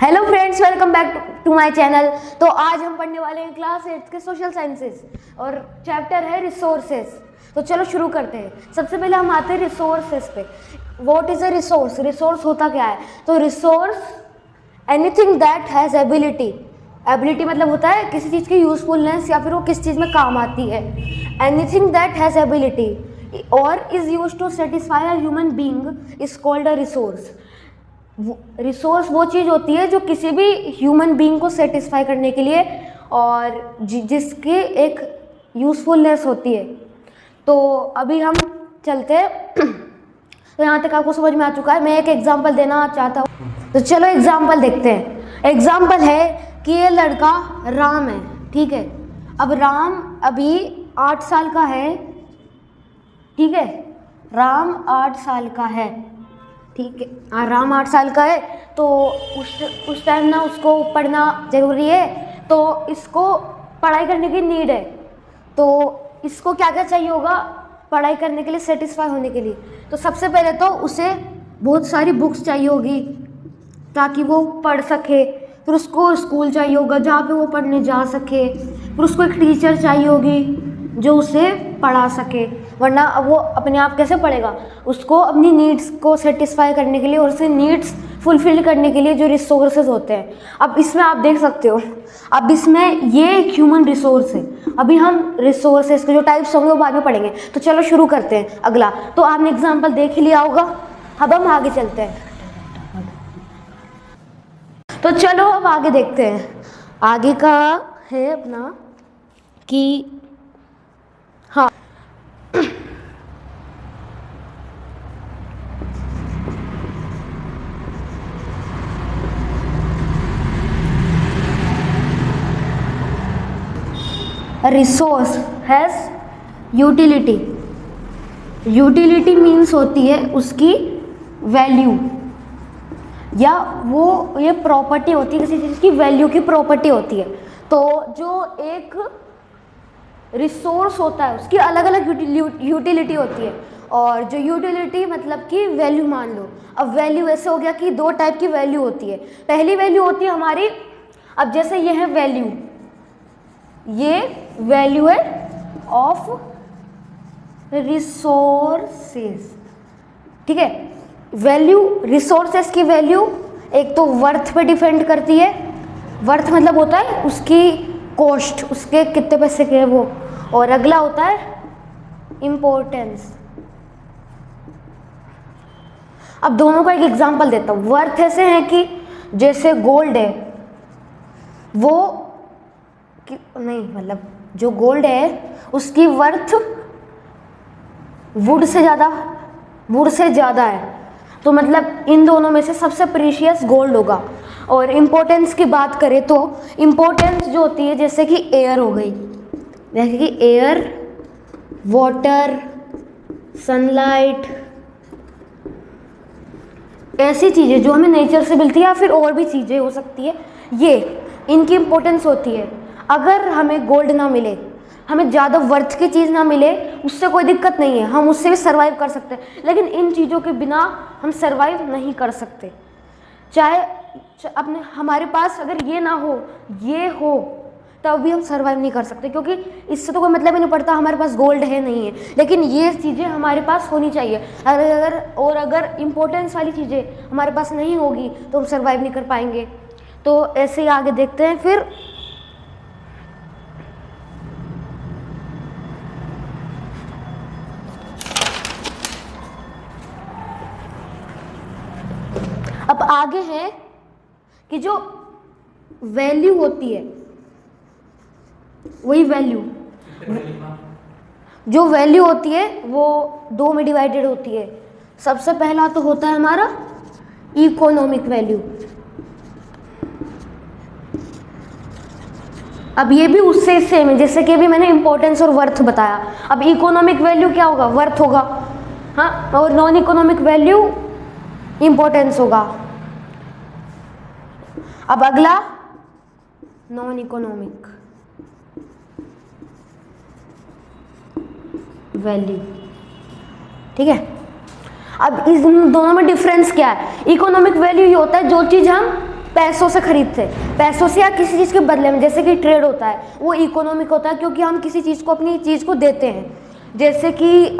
Hello friends, welcome back to my channel. तो आज हम पढ़ने वाले हैं क्लास 8 के सोशल साइंसेस और चैप्टर है रिसोर्सेज। तो चलो शुरू करते हैं। सबसे पहले हम आते हैं रिसोर्सेज पे। What is a resource? Resource होता क्या है? तो resource anything that has ability. Ability मतलब होता है किसी चीज़ की यूजफुलनेस या फिर वो किस चीज़ में काम आती है। Anything that has ability or is use to satisfy a human being is called a resource. Resource वो चीज़ होती है जो किसी भी ह्यूमन बीइंग को सेटिस्फाई करने के लिए और जिसकी एक यूज़फुलनेस होती है। तो अभी हम चलते हैं। तो यहाँ तक आपको समझ में आ चुका है। मैं एक एग्जांपल देना चाहता हूँ, तो चलो एग्जांपल देखते हैं। एग्जांपल है कि ये लड़का राम है, ठीक है। अब राम अभी 8 साल का है, ठीक है। राम 8 साल का है, ठीक है। राम 8 साल का है, तो उस टाइम ना उसको पढ़ना ज़रूरी है, तो इसको पढ़ाई करने की नीड है। तो इसको क्या क्या चाहिए होगा पढ़ाई करने के लिए, सेटिस्फाई होने के लिए? तो सबसे पहले तो उसे बहुत सारी बुक्स चाहिए होगी ताकि वो पढ़ सके। फिर उसको स्कूल चाहिए होगा जहाँ पे वो पढ़ने जा सके। फिर उसको एक टीचर चाहिए होगी जो उसे पढ़ा सके, वरना वो अपने आप कैसे पढ़ेगा? उसको अपनी नीड्स को सेटिस्फाई करने के लिए और उसे नीड्स फुलफिल करने के लिए जो रिसोर्सेज होते हैं। अब इसमें आप देख सकते हो, अब इसमें ये एक ह्यूमन रिसोर्स है। अभी हम रिसोर्सेज के जो टाइप्स होंगे वो बाद में पढ़ेंगे। तो चलो शुरू करते हैं अगला। तो आपने एग्जाम्पल देख ही लिया होगा, अब हम आगे चलते हैं। तो चलो अब आगे देखते हैं। आगे का है अपना कि हाँ, resource has utility. Utility means होती है उसकी वैल्यू, या वो ये प्रॉपर्टी होती है, किसी चीज़ की वैल्यू की प्रॉपर्टी होती है। तो जो एक रिसोर्स होता है उसकी अलग अलग यूटिलिटी होती है, और जो यूटिलिटी मतलब कि वैल्यू मान लो। अब वैल्यू ऐसे हो गया कि 2 टाइप की वैल्यू होती है। पहली वैल्यू होती है हमारी, अब जैसे ये है वैल्यू, ये वैल्यू है ऑफ रिसोर्सेस, ठीक है। वैल्यू रिसोर्सेस की वैल्यू एक तो वर्थ पे डिपेंड करती है। वर्थ मतलब होता है उसकी कॉस्ट, उसके कितने पैसे के वो। और अगला होता है इम्पोर्टेंस। अब दोनों का एक एग्जांपल देता हूँ। वर्थ ऐसे है कि जैसे गोल्ड है, वो नहीं मतलब जो गोल्ड है उसकी वर्थ वुड से ज़्यादा है। तो मतलब इन दोनों में से सबसे प्रीशियस गोल्ड होगा। और इम्पोर्टेंस की बात करें तो इम्पोर्टेंस जो होती है जैसे कि एयर हो गई, जैसे कि एयर, वाटर, सनलाइट, ऐसी चीज़ें जो हमें नेचर से मिलती है या फिर और भी चीज़ें हो सकती है, ये इनकी इम्पोर्टेंस होती है। अगर हमें गोल्ड ना मिले, हमें ज़्यादा वर्थ की चीज़ ना मिले, उससे कोई दिक्कत नहीं है, हम उससे भी सर्वाइव कर सकते हैं। लेकिन इन चीज़ों के बिना हम सर्वाइव नहीं कर सकते। चाहे अपने हमारे पास अगर ये ना हो, ये हो, तब भी हम सर्वाइव नहीं कर सकते, क्योंकि इससे तो कोई मतलब ही नहीं पड़ता हमारे पास गोल्ड है नहीं है। लेकिन ये चीज़ें हमारे पास होनी चाहिए। अगर इम्पोर्टेंस वाली चीज़ें हमारे पास नहीं होगी तो हम सर्वाइव नहीं कर पाएंगे। तो ऐसे ही आगे देखते हैं फिर। अब आगे है कि जो वैल्यू होती है, वही वैल्यू, जो वैल्यू होती है वो 2 में डिवाइडेड होती है। सबसे पहला तो होता है हमारा इकोनॉमिक वैल्यू। अब ये भी उससे सेम है, जैसे कि अभी मैंने इंपॉर्टेंस और वर्थ बताया। अब इकोनॉमिक वैल्यू क्या होगा? वर्थ होगा, हाँ। और नॉन इकोनॉमिक वैल्यू इंपॉर्टेंस होगा। अब अगला नॉन इकोनॉमिक वैल्यू, ठीक है। अब इस दोनों में डिफरेंस क्या है? इकोनॉमिक वैल्यू ये होता है जो चीज़ हम पैसों से खरीदते हैं, पैसों से या किसी चीज़ के बदले में। जैसे कि ट्रेड होता है वो इकोनॉमिक होता है, क्योंकि हम किसी चीज़ को, अपनी चीज़ को देते हैं। जैसे कि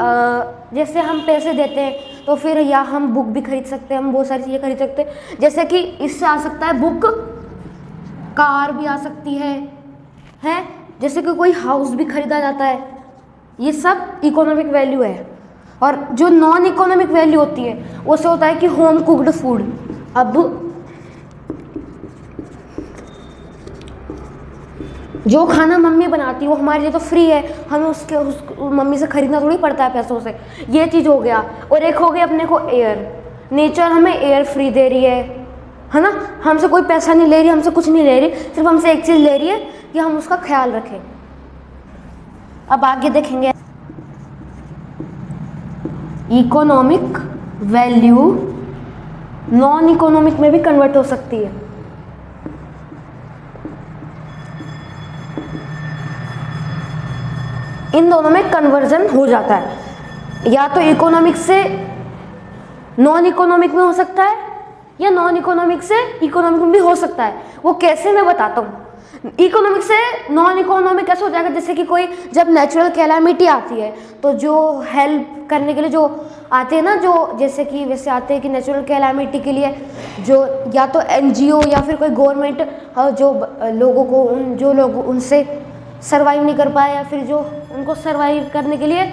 जैसे हम पैसे देते हैं तो फिर या हम बुक भी खरीद सकते हैं, हम बहुत सारी चीज़ें खरीद सकते हैं। जैसे कि इससे आ सकता है बुक, कार भी आ सकती है। जैसे कि कोई हाउस भी खरीदा जाता है। ये सब इकोनॉमिक वैल्यू है। और जो नॉन इकोनॉमिक वैल्यू होती है उससे होता है कि होम कुक्ड फूड। अब जो खाना मम्मी बनाती है वो हमारे लिए तो फ्री है, हमें उसके मम्मी से खरीदना थोड़ी पड़ता है पैसों से। ये चीज़ हो गया। और एक हो गया अपने को एयर, नेचर हमें एयर फ्री दे रही है ना। हमसे कोई पैसा नहीं ले रही, हमसे कुछ नहीं ले रही, सिर्फ हमसे एक चीज़ ले रही है कि हम उसका ख्याल रखें। अब आगे देखेंगे इकोनॉमिक वैल्यू नॉन इकोनॉमिक में भी कन्वर्ट हो सकती है। इन दोनों में कन्वर्जन हो जाता है, या तो इकोनॉमिक से नॉन इकोनॉमिक में हो सकता है या नॉन इकोनॉमिक से इकोनॉमिक में भी हो सकता है। वो कैसे, मैं बताता हूँ। इकोनॉमिक से नॉन इकोनॉमिक कैसे हो जाएगा, जैसे कि कोई जब नेचुरल कैलामिटी आती है तो जो हेल्प करने के लिए जो आते हैं ना, जो जैसे कि वैसे आते हैं कि नेचुरल कैलामिटी के लिए जो या तो एनजीओ या फिर कोई गवर्नमेंट जो लोगों को जो लोग उनसे सर्वाइव नहीं कर पाए या फिर जो उनको सर्वाइव करने के लिए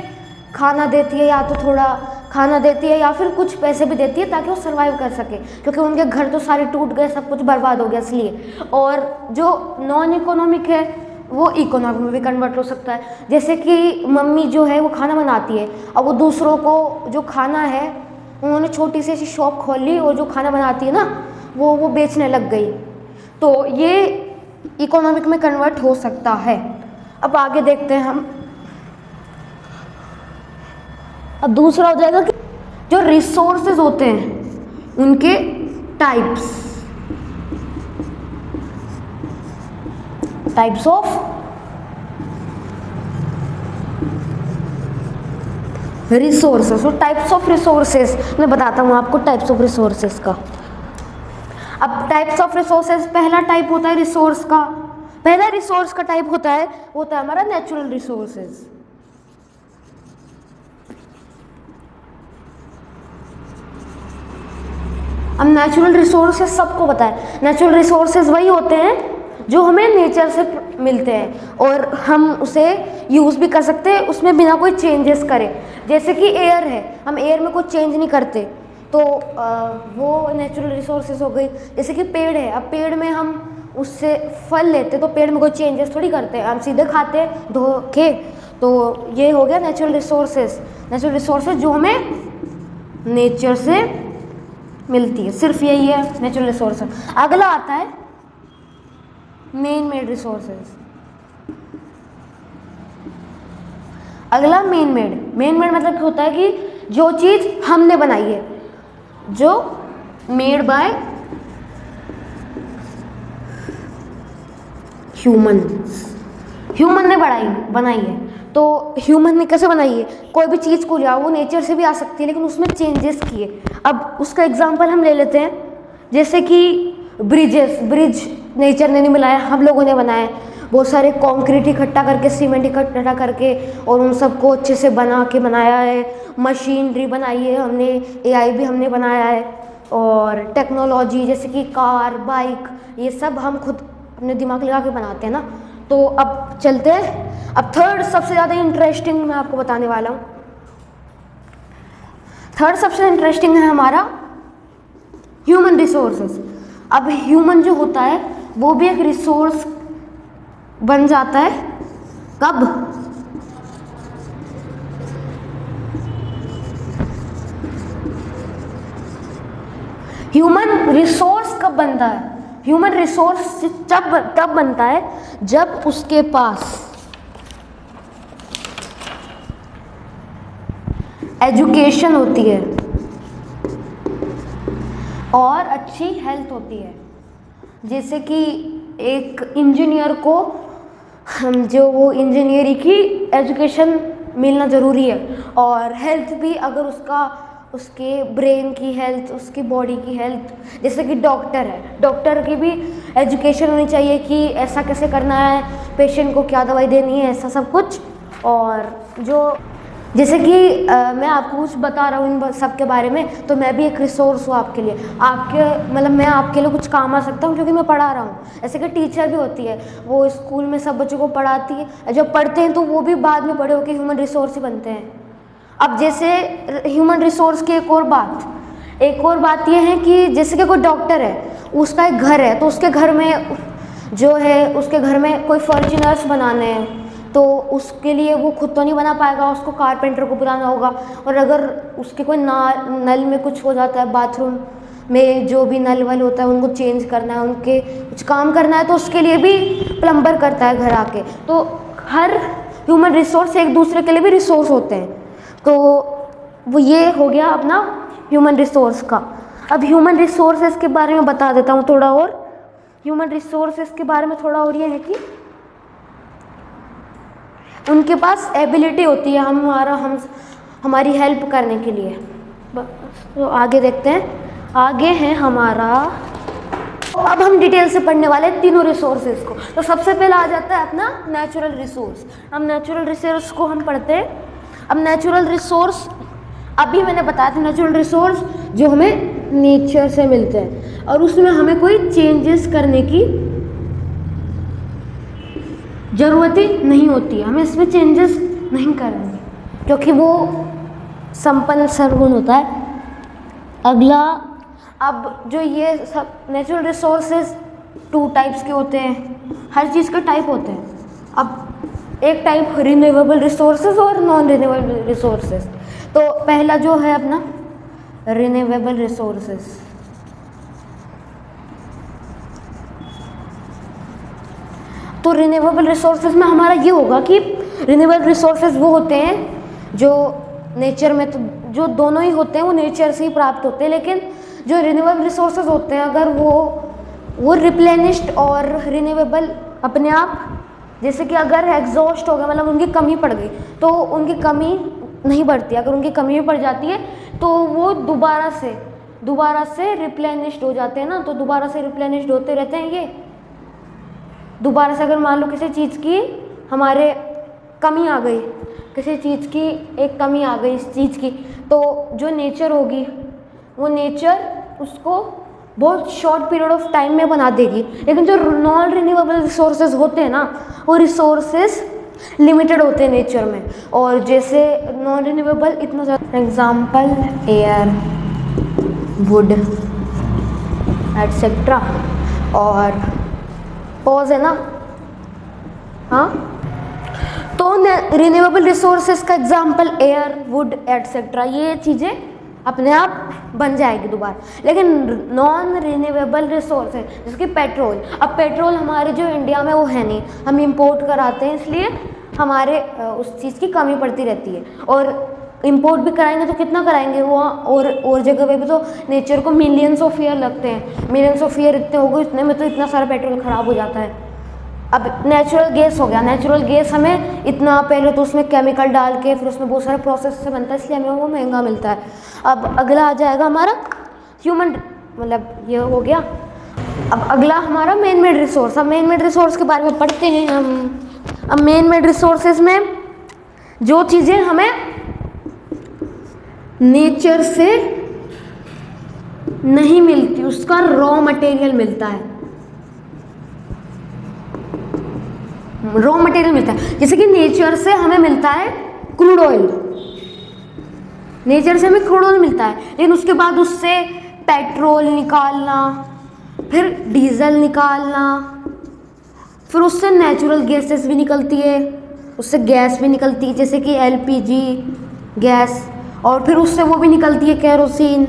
खाना देती है, या तो थोड़ा खाना देती है या फिर कुछ पैसे भी देती है ताकि वो सर्वाइव कर सके, क्योंकि उनके घर तो सारे टूट गए, सब कुछ बर्बाद हो गया इसलिए। और जो नॉन इकोनॉमिक है वो इकोनॉमिक में भी कन्वर्ट हो सकता है। जैसे कि मम्मी जो है वो खाना बनाती है, अब वो दूसरों को जो खाना है, उन्होंने छोटी सी ऐसी शॉप खोल ली और जो खाना बनाती है ना वो बेचने लग गई, तो ये इकोनॉमिक में कन्वर्ट हो सकता है। अब आगे देखते हैं हम। अब दूसरा हो जाएगा कि जो रिसोर्सेज होते हैं उनके टाइप्स ऑफ रिसोर्सेज। और टाइप्स ऑफ रिसोर्सेज मैं बताता हूँ आपको टाइप्स ऑफ रिसोर्सेज का। अब टाइप्स ऑफ रिसोर्सेज, पहला टाइप होता है रिसोर्स का, पहला रिसोर्स का टाइप होता है हमारा नेचुरल रिसोर्सेज। अब नेचुरल रिसोर्सेज सबको पता है, नेचुरल रिसोर्सेज वही होते हैं जो हमें नेचर से मिलते हैं और हम उसे यूज़ भी कर सकते हैं उसमें बिना कोई चेंजेस करें। जैसे कि एयर है, हम एयर में कोई चेंज नहीं करते तो वो नेचुरल रिसोर्सेज हो गई। जैसे कि पेड़ है, अब पेड़ में हम उससे फल लेते तो पेड़ में कोई चेंजेस थोड़ी करते हैं, हम सीधे खाते धो के, तो ये हो गया नेचुरल रिसोर्सेज। नेचुरल रिसोर्सेज जो हमें नेचर से मिलती है, सिर्फ यही है नेचुरल रिसोर्सेज। अगला आता है मेन मेड रिसोर्सेज। अगला मेन मेड मतलब क्या होता है कि जो चीज़ हमने बनाई है, जो मेड बाय ह्यूमन ने बनाई है। तो ह्यूमन ने कैसे बनाई है, कोई भी चीज़ को लिया, वो नेचर से भी आ सकती है लेकिन उसमें चेंजेस किए। अब उसका एग्जांपल हम ले लेते हैं, जैसे कि ब्रिज नेचर ने नहीं बनाया, हम लोगों ने बनाया। बहुत सारे कंक्रीट इकट्ठा करके, सीमेंट इकट्ठा करके और उन सबको अच्छे से बना के बनाया है। मशीनरी बनाई है हमने, एआई भी हमने बनाया है, और टेक्नोलॉजी जैसे कि कार, बाइक, ये सब हम खुद अपने दिमाग लगा के बनाते हैं ना। तो अब चलते हैं, अब थर्ड सबसे ज़्यादा इंटरेस्टिंग मैं आपको बताने वाला हूँ। थर्ड सबसे इंटरेस्टिंग है हमारा ह्यूमन रिसोर्सेज। अब ह्यूमन जो होता है वो भी एक रिसोर्स बन जाता है, कब? ह्यूमन रिसोर्स कब बनता है? ह्यूमन रिसोर्स तब बनता है जब उसके पास एजुकेशन होती है और अच्छी हेल्थ होती है। जैसे कि एक इंजीनियर को जो वो इंजीनियरिंग की एजुकेशन मिलना ज़रूरी है, और हेल्थ भी अगर उसका उसके ब्रेन की हेल्थ, उसकी बॉडी की हेल्थ। जैसे कि डॉक्टर है, डॉक्टर की भी एजुकेशन होनी चाहिए कि ऐसा कैसे करना है, पेशेंट को क्या दवाई देनी है, ऐसा सब कुछ। और जो जैसे कि मैं आपको कुछ बता रहा हूँ इन सब के बारे में, तो मैं भी एक रिसोर्स हूँ आपके लिए, आपके मतलब मैं आपके लिए कुछ काम आ सकता हूँ क्योंकि मैं पढ़ा रहा हूँ। ऐसे कि टीचर भी होती है, वो स्कूल में सब बच्चों को पढ़ाती है, जब पढ़ते हैं तो वो भी बाद में बड़े होकर ह्यूमन रिसोर्स ही बनते हैं। अब जैसे ह्यूमन रिसोर्स की एक और बात ये है कि जैसे कि कोई डॉक्टर है, उसका एक घर है, तो उसके घर में जो है, उसके घर में कोई फॉर्च्यूनर्स बनाने हैं, तो उसके लिए वो खुद तो नहीं बना पाएगा, उसको कारपेंटर को बुलाना होगा। और अगर उसके कोई नल में कुछ हो जाता है, बाथरूम में जो भी नल वल होता है उनको चेंज करना है, उनके कुछ काम करना है, तो उसके लिए भी प्लम्बर करता है घर आके। तो हर ह्यूमन रिसोर्स एक दूसरे के लिए भी रिसोर्स होते हैं। तो वो ये हो गया अपना ह्यूमन रिसोर्स का। अब ह्यूमन रिसोर्सेज के बारे में बता देता हूँ थोड़ा और। ह्यूमन रिसोर्सेज के बारे में थोड़ा और ये है कि उनके पास एबिलिटी होती है हमारी हेल्प करने के लिए। तो आगे देखते हैं, आगे है हमारा, अब हम डिटेल से पढ़ने वाले हैं तीनों रिसोर्सेज को। तो सबसे पहले आ जाता है अपना नेचुरल रिसोर्स। अब नेचुरल रिसोर्स को हम पढ़ते हैं। अब नेचुरल रिसोर्स, अभी मैंने बताया था, नेचुरल रिसोर्स जो हमें नेचर से मिलते हैं और उसमें हमें कोई चेंजेस करने की ज़रूरत ही नहीं होती है, हमें इसमें चेंजेस नहीं करेंगे क्योंकि वो संपन्न सर्वगुण होता है। अगला, अब जो ये सब नेचुरल रिसोर्सेज 2 टाइप्स के होते हैं, हर चीज़ के टाइप होते हैं। अब एक टाइप रिन्यूएबल रिसोर्सेज और नॉन रिन्यूएबल रिसोर्सेज। तो पहला जो है अपना रिन्यूएबल रिसोर्सेज। तो रिन्यूएबल रिसोर्सेज में हमारा ये होगा कि रिन्यूएबल रिसोर्सेज वो होते हैं जो नेचर में, तो जो दोनों ही होते हैं वो नेचर से ही प्राप्त होते हैं, लेकिन जो रिन्यूएबल रिसोर्सेज होते हैं अगर वो रिप्लेनिश्ड और रिन्यूएबल अपने आप, जैसे कि अगर एग्जॉस्ट हो गया मतलब उनकी कमी पड़ गई तो उनकी कमी नहीं बढ़ती, अगर उनकी कमी भी पड़ जाती है तो वो दोबारा से रिप्लेनिश्ड हो जाते हैं ना, तो दोबारा से रिप्लेनिश्ड होते रहते हैं। ये दोबारा से अगर मान लो किसी चीज़ की हमारे कमी आ गई, किसी चीज़ की एक कमी आ गई इस चीज़ की, तो जो नेचर होगी वो नेचर उसको बहुत शॉर्ट पीरियड ऑफ टाइम में बना देगी। लेकिन जो नॉन रिन्यूएबल रिसोर्सेज होते हैं ना, वो रिसोर्सेज लिमिटेड होते हैं नेचर में। और जैसे नॉन रिन्यूएबल इतना ज़्यादा, एग्जाम्पल एयर, वुड एटसेट्रा, और पॉज है ना, हाँ, तो रिन्यूएबल रिसोर्सेज का एग्जाम्पल एयर, वुड एटसेट्रा, ये चीज़ें अपने आप बन जाएगी दोबारा। लेकिन नॉन रिन्यूएबल रिसोर्स है जैसे कि पेट्रोल। अब पेट्रोल हमारे जो इंडिया में वो है नहीं, हम इंपोर्ट कराते हैं, इसलिए हमारे उस चीज़ की कमी पड़ती रहती है। और इंपोर्ट भी कराएंगे तो कितना कराएंगे, वो और जगह पे भी तो नेचर को मिलियंस ऑफ ईयर लगते हैं, मिलियंस ऑफ ईयर इतने हो गए, इतने में तो इतना सारा पेट्रोल ख़राब हो जाता है। अब नेचुरल गैस हो गया, नेचुरल गैस हमें इतना, पहले तो उसमें केमिकल डाल के फिर उसमें बहुत सारे प्रोसेस से बनता है, इसलिए हमें वो महंगा मिलता है। अब अगला आ जाएगा हमारा ह्यूमन, मतलब ये हो गया। अब अगला हमारा मेन मेड रिसोर्स। अब मेन मेड रिसोर्स के बारे में पढ़ते हैं हम। अब मेन मेड रिसोर्सेज में जो चीज़ें हमें नेचर से नहीं मिलती उसका रॉ मटेरियल मिलता है, रॉ मटेरियल मिलता है। जैसे कि नेचर से हमें मिलता है क्रूड ऑयल, नेचर से हमें क्रूड ऑयल मिलता है, लेकिन उसके बाद उससे पेट्रोल निकालना, फिर डीजल निकालना, फिर उससे नेचुरल गैसेस भी निकलती है, उससे गैस भी निकलती है जैसे कि एलपीजी गैस, और फिर उससे वो भी निकलती है केरोसिन।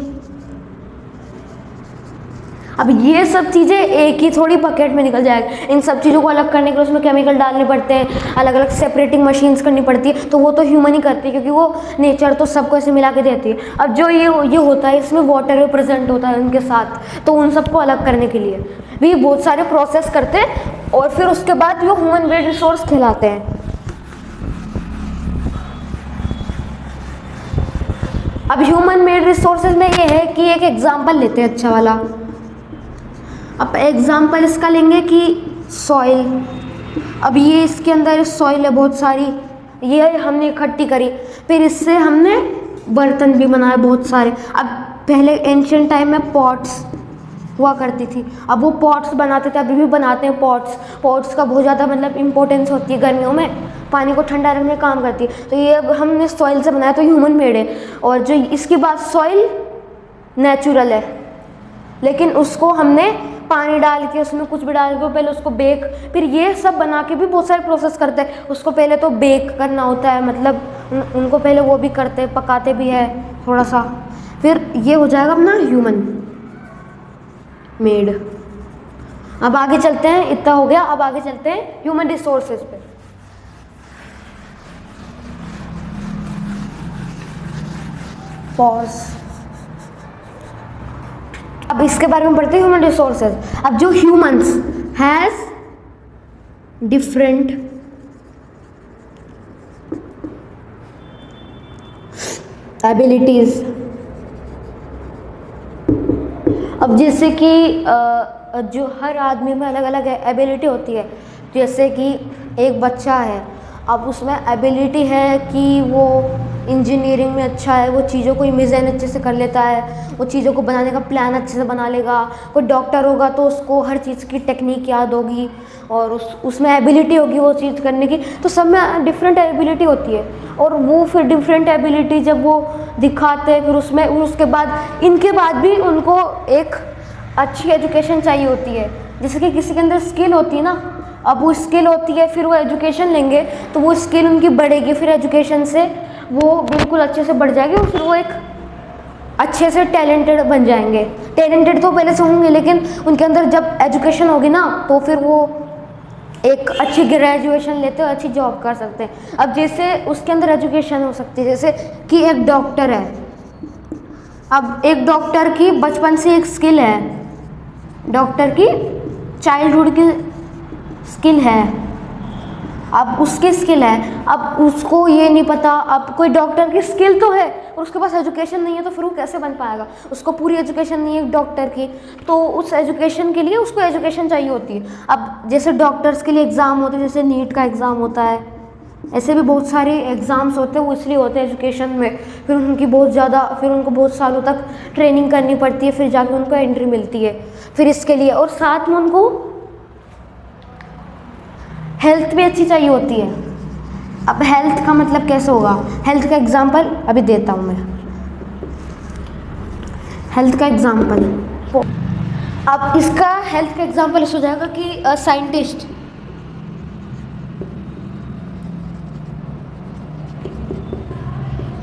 अब ये सब चीज़ें एक ही थोड़ी बकेट में निकल जाएगा, इन सब चीज़ों को अलग करने के लिए उसमें केमिकल डालने पड़ते हैं, अलग अलग सेपरेटिंग मशीन्स करनी पड़ती है, तो वो तो ह्यूमन ही करती है क्योंकि वो नेचर तो सबको ऐसे मिला के देती है। अब जो ये होता है इसमें वाटर भी प्रेजेंट होता है उनके साथ, तो उन सबको अलग करने के लिए भी बहुत सारे प्रोसेस करते हैं और फिर उसके बाद वो ह्यूमन मेड रिसोर्स कहलाते हैं। अब ह्यूमन मेड रिसोर्सेज में ये है कि एक एग्जांपल लेते हैं अच्छा वाला। अब एग्जांपल इसका लेंगे कि सॉइल। अब ये इसके अंदर सॉइल है बहुत सारी, ये हमने इकट्ठी करी, फिर इससे हमने बर्तन भी बनाए बहुत सारे। अब पहले एंशिएंट टाइम में पॉट्स हुआ करती थी, अब वो पॉट्स बनाते थे, अभी भी बनाते हैं पॉट्स का बहुत ज़्यादा मतलब इम्पोर्टेंस होती है गर्मियों में, पानी को ठंडा रखने का काम करती है। तो ये अब हमने सॉइल से बनाया तो ह्यूमन मेड है। और जो इसके बाद सॉइल नेचुरल है, लेकिन उसको हमने पानी डाल के उसमें कुछ भी डाल के पहले उसको बेक, फिर ये सब बना के भी बहुत सारे प्रोसेस करते हैं। उसको पहले तो बेक करना होता है, मतलब उनको पहले वो भी करते हैं, पकाते भी है थोड़ा सा, फिर ये हो जाएगा अपना ह्यूमन मेड। अब आगे चलते हैं, इतना हो गया, अब आगे चलते हैं ह्यूमन रिसोर्सेज पे। पॉज। अब इसके बारे में पढ़ते हैं ह्यूमन रिसोर्सेज। अब जो ह्यूमंस हैज डिफरेंट एबिलिटीज। अब जैसे कि जो हर आदमी में अलग अलग एबिलिटी होती है, जैसे कि एक बच्चा है, अब उसमें एबिलिटी है कि वो इंजीनियरिंग में अच्छा है, वो चीज़ों को इमेजिन अच्छे से कर लेता है, वो चीज़ों को बनाने का प्लान अच्छे से बना लेगा। कोई डॉक्टर होगा तो उसको हर चीज़ की टेक्निक याद होगी और उसमें एबिलिटी होगी वो चीज़ करने की। तो सब में डिफरेंट एबिलिटी होती है, और वो फिर डिफरेंट एबिलिटी जब वो दिखाते हैं, फिर उसमें उसके बाद इनके बाद भी उनको एक अच्छी एजुकेशन चाहिए होती है। जैसे कि किसी के अंदर स्किल होती है ना, अब वो स्किल होती है, फिर वो एजुकेशन लेंगे तो वो स्किल उनकी बढ़ेगी, फिर एजुकेशन से वो बिल्कुल अच्छे से बढ़ जाएगी, और फिर वो एक अच्छे से टैलेंटेड बन जाएंगे। टैलेंटेड तो पहले से होंगे, लेकिन उनके अंदर जब एजुकेशन होगी ना तो फिर वो एक अच्छी ग्रेजुएशन लेते हो, अच्छी जॉब कर सकते हैं। अब जैसे उसके अंदर एजुकेशन हो सकती है, जैसे कि एक डॉक्टर है, अब एक डॉक्टर की बचपन से एक स्किल है, डॉक्टर की चाइल्डहुड की स्किल है, अब उसकी स्किल है, अब उसको ये नहीं पता, अब कोई डॉक्टर की स्किल तो है और उसके पास एजुकेशन नहीं है, तो फिर वो कैसे बन पाएगा? उसको पूरी एजुकेशन नहीं है डॉक्टर की, तो उस एजुकेशन के लिए उसको एजुकेशन चाहिए होती है। अब जैसे डॉक्टर्स के लिए एग्ज़ाम होते हैं, जैसे नीट का एग्ज़ाम होता है, ऐसे भी बहुत सारे एग्ज़ाम्स होते हैं, वो इसलिए होते हैं एजुकेशन में, फिर उनकी बहुत ज़्यादा, फिर उनको बहुत सालों तक ट्रेनिंग करनी पड़ती है, फिर जाके उनको एंट्री मिलती है फिर इसके लिए, और साथ में उनको हेल्थ भी अच्छी चाहिए होती है। अब हेल्थ का मतलब कैसे होगा? हेल्थ का एग्जांपल अभी देता हूँ मैं, हेल्थ का एग्जांपल। अब इसका हेल्थ का एग्जांपल ऐसा हो जाएगा कि साइंटिस्ट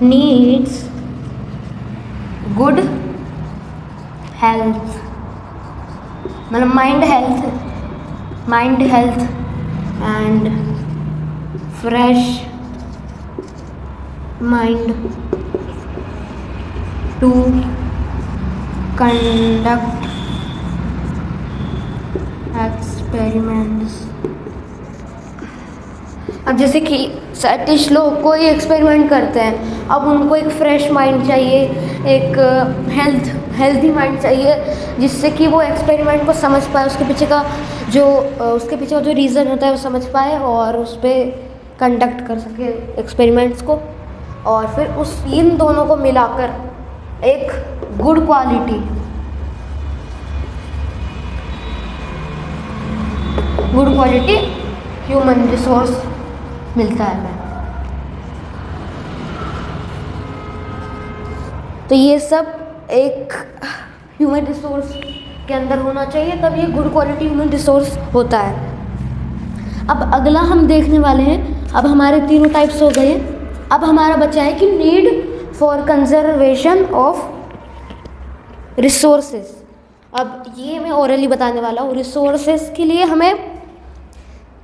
नीड्स गुड हेल्थ, मतलब mind health and fresh mind to conduct experiments। अब जैसे कि साइंटिस्ट लोग कोई एक्सपेरिमेंट करते हैं, अब उनको एक फ्रेश माइंड चाहिए, एक हेल्थी माइंड चाहिए, जिससे कि वो एक्सपेरिमेंट को समझ पाए, उसके पीछे का जो रीज़न होता है वो समझ पाए और उस पर कंडक्ट कर सके एक्सपेरिमेंट्स को, और फिर इन दोनों को मिलाकर एक गुड क्वालिटी ह्यूमन रिसोर्स मिलता है हमें। तो ये सब एक ह्यूमन रिसोर्स के अंदर होना चाहिए, तब ये गुड क्वालिटी ह्यूमन रिसोर्स होता है। अब अगला हम देखने वाले हैं, अब हमारे तीनों टाइप्स हो गए, अब हमारा बचा है कि need for conservation of resources. अब ये मैं ओरली बताने वाला हूँ, रिसोर्सेज के लिए हमें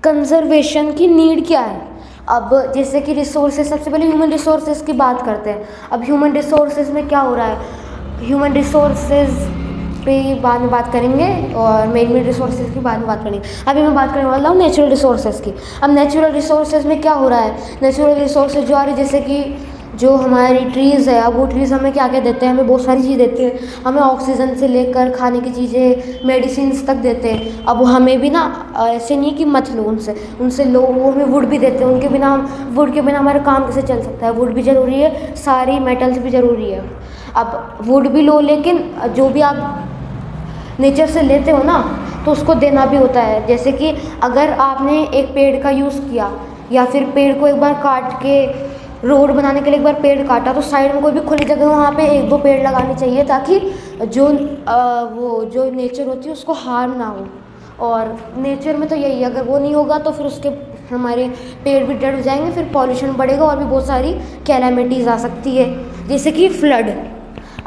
कंजर्वेशन की नीड क्या है। अब जैसे कि रिसोर्सेज, सबसे पहले ह्यूमन रिसोर्सेज की बात करते हैं। अब ह्यूमन रिसोर्सेज में क्या हो रहा है, ह्यूमन रिसोर्सेज पे बाद में बात करेंगे और मेन रिसोर्सेज की बाद में बात करेंगे। अभी मैं बात करने वाला हूँ नेचुरल रिसोर्सेज की। अब नेचुरल रिसोर्सेज में क्या हो रहा है, नेचुरल रिसोर्सेज जो आ रही है, जैसे कि जो हमारी ट्रीज़ है, अब वो ट्रीज़ हमें क्या क्या देते हैं, हमें बहुत सारी चीज़ देते हैं। हमें ऑक्सीजन से लेकर खाने की चीज़ें, मेडिसिन्स तक देते हैं। अब हमें भी ना ऐसे नहीं कि मत लो उनसे लो, वो हमें वुड भी देते हैं। उनके बिना वुड के बिना हमारा काम कैसे चल सकता है। वुड भी ज़रूरी है, सारी मेटल्स भी ज़रूरी है। अब वुड भी लो, लेकिन जो भी आप नेचर से लेते हो ना, तो उसको देना भी होता है। जैसे कि अगर आपने एक पेड़ का यूज़ किया, या फिर पेड़ को एक बार काट के रोड बनाने के लिए एक बार पेड़ काटा, तो साइड में कोई भी खुली जगह हो वहाँ पे 1-2 पेड़ लगाने चाहिए, ताकि वो जो नेचर होती है उसको हार्म ना हो। और नेचर में तो यही है, अगर वो नहीं होगा तो फिर उसके हमारे पेड़ भी डेड हो जाएंगे, फिर पॉल्यूशन बढ़ेगा और भी बहुत सारी कैलामिटीज़ आ सकती है, जैसे कि फ्लड।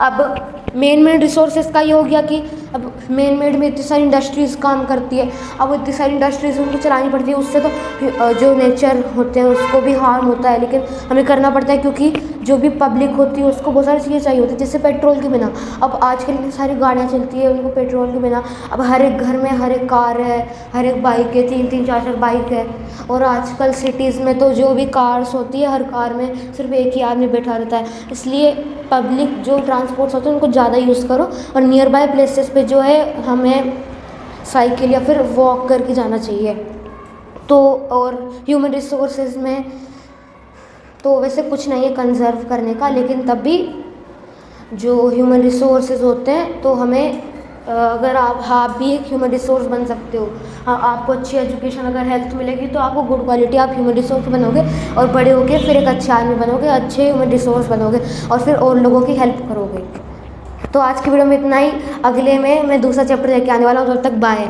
अब मेन रिसोर्सेज का ये हो गया कि अब मेन में इतनी सारी इंडस्ट्रीज़ काम करती है। अब इतनी सारी इंडस्ट्रीज़ उनको चलानी पड़ती है, उससे तो जो नेचर होते हैं उसको भी हार्म होता है, लेकिन हमें करना पड़ता है, क्योंकि जो भी पब्लिक होती है उसको बहुत सारी चीज़ें चाहिए होती है, जैसे पेट्रोल के बिना। अब आजकल इतनी सारी गाड़ियाँ चलती है, उनको पेट्रोल के बिना, अब हर एक घर में हर एक कार है, हर एक बाइक है, 3-3 4-4 बाइक है। और आजकल सिटीज़ में तो जो भी कार्स होती है, हर कार में सिर्फ एक ही आदमी बैठा रहता है। इसलिए पब्लिक जो ट्रांसपोर्ट्स होते हैं उनको ज़्यादा यूज़ करो, और नियर बाय प्लेसेस पे जो है हमें साइकिल या फिर वॉक करके जाना चाहिए। तो और ह्यूमन रिसोर्सेज में तो वैसे कुछ नहीं है कंजर्व करने का, लेकिन तब भी जो ह्यूमन रिसोर्सेज होते हैं तो हमें अगर आप भी एक ह्यूमन रिसोर्स बन सकते हो। हाँ, आपको अच्छी एजुकेशन अगर हेल्थ मिलेगी तो आपको गुड क्वालिटी आप ह्यूमन रिसोर्स बनोगे, और बड़े होके फिर एक अच्छे आदमी बनोगे, अच्छे ह्यूमन रिसोर्स बनोगे, और फिर और लोगों की हेल्प करोगे। तो आज की वीडियो में इतना ही। अगले में मैं दूसरा चैप्टर लेके आने वाला हूँ। तब तक बाय।